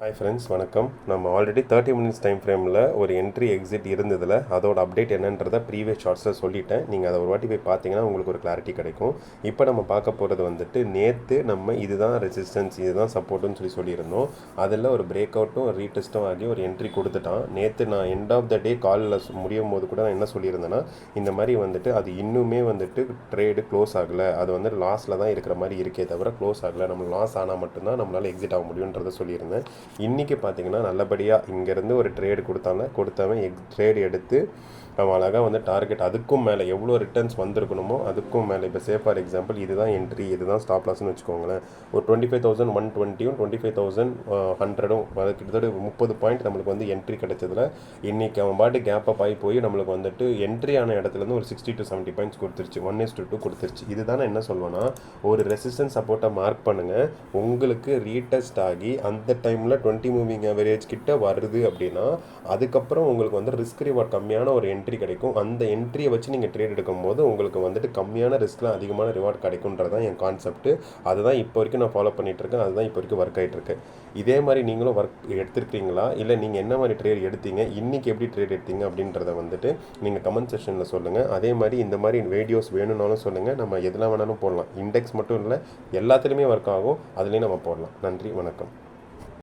Hi friends, வணக்கம். நம்ம already 30 minutes time ஃப்ரேமில் ஒரு என்ட்ரி எக்ஸிட் இருந்ததில் அதோட அப்டேட் என்னன்றதை ப்ரீவியஸ் ஷார்ட்ஸில் சொல்லிட்டேன். நீங்கள் அதை ஒரு வாட்டி போய் பார்த்தீங்கன்னா உங்களுக்கு ஒரு கிளாரிட்டி கிடைக்கும். இப்போ நம்ம பார்க்க போகிறது வந்துட்டு நேற்று நம்ம இதுதான் ரெசிஸ்டன்ஸ், இதுதான் சப்போர்ட்டுன்னு சொல்லியிருந்தோம். அதில் ஒரு பிரேக் அவுட்டும் ரீடெஸ்ட்டும் ஆகி ஒரு என்ட்ரி கொடுத்துட்டான். நேற்று நான் எண்ட் ஆஃப் த டே காலில் முடியும் போது கூட நான் என்ன சொல்லியிருந்தேன்னா, இந்த மாதிரி வந்துட்டு அது இன்னுமே வந்துட்டு ட்ரேடு க்ளோஸ் ஆகலை, அது வந்து லாஸில் தான் இருக்கிற மாதிரி இருக்கே தவிர க்ளோஸ் ஆகலை, நம்ம லாஸ் ஆனால் மட்டும்தான் நம்மளால் எக்ஸிட் ஆக முடியுன்றதை சொல்லியிருந்தேன். இன்றைக்கி பார்த்திங்கன்னா நல்லபடியாக இங்கேருந்து ஒரு ட்ரேடு கொடுத்தவன் ட்ரேடு எடுத்து அவன் அழகாக வந்து டார்கெட் அதுக்கும் மேலே எவ்வளோ ரிட்டர்ன்ஸ் வந்திருக்கணுமோ அதுக்கும் மேலே, இப்போ ஃபார் எக்ஸாம்பிள் இதுதான் என்ட்ரி, இதுதான் ஸ்டாப் லாஸ்ன்னு வச்சுக்கோங்களேன். ஒரு 25,120ம் 25,100ம் அது கிட்டத்தட்ட 30 பாயிண்ட் நம்மளுக்கு வந்து என்ட்ரி கிடைச்சதில் இன்றைக்கி அவன் பாட்டு கேப் அப் ஆகி போய் நம்மளுக்கு வந்துட்டு என்ட்ரி ஆன இடத்துலேருந்து ஒரு 60 to 70 பாயிண்ட்ஸ் கொடுத்துருச்சு, 1:2 கொடுத்துருச்சு. இதுதான் நான் என்ன சொல்வேன்னா, ஒரு ரெசிஸ்டன்ஸ் சப்போர்ட்டை மார்க் பண்ணுங்கள். உங்களுக்கு ரீடெஸ்ட் ஆகி அந்த டைமில் 20 மூவிங் ஆவரேஜ் கிட்ட வருது அப்படின்னா அதுக்கப்புறம் உங்களுக்கு வந்து ரிஸ்க் ரிவார்ட் கம்மியான ஒரு என்ட்ரி கிடைக்கும். அந்த என்ட்ரியை வச்சு நீங்கள் ட்ரேட் எடுக்கும் போது உங்களுக்கு வந்துட்டு கம்மியான ரிஸ்கில் அதிகமான ரிவார்ட் கிடைக்கும்ன்றது தான் என் கான்செப்ட். அதுதான் இப்போ வரைக்கும் நான் ஃபாலோ பண்ணிகிட்டு இருக்கேன். அதுதான் இப்போ வரைக்கும் ஒர்க் ஆகிட்டு இருக்கு. இதே மாதிரி நீங்களும் ஒர்க் எடுத்துருக்கீங்களா, இல்லை நீங்கள் என்ன மாதிரி ட்ரேட் எடுத்தீங்க, இன்றைக்கி எப்படி ட்ரேட் எடுத்தீங்க அப்படின்றத வந்துட்டு நீங்கள் கமெண்ட் செக்ஷனில் சொல்லுங்கள். அதே மாதிரி இந்த மாதிரி வீடியோஸ் வேணும்னாலும் சொல்லுங்கள். நம்ம எதெல்லாம் வேணாலும் போடலாம். இண்டெக்ஸ் மட்டும் இல்லை, எல்லாத்துலேயுமே ஒர்க் ஆகும். அதுலேயும் நம்ம போடலாம். நன்றி, வணக்கம்.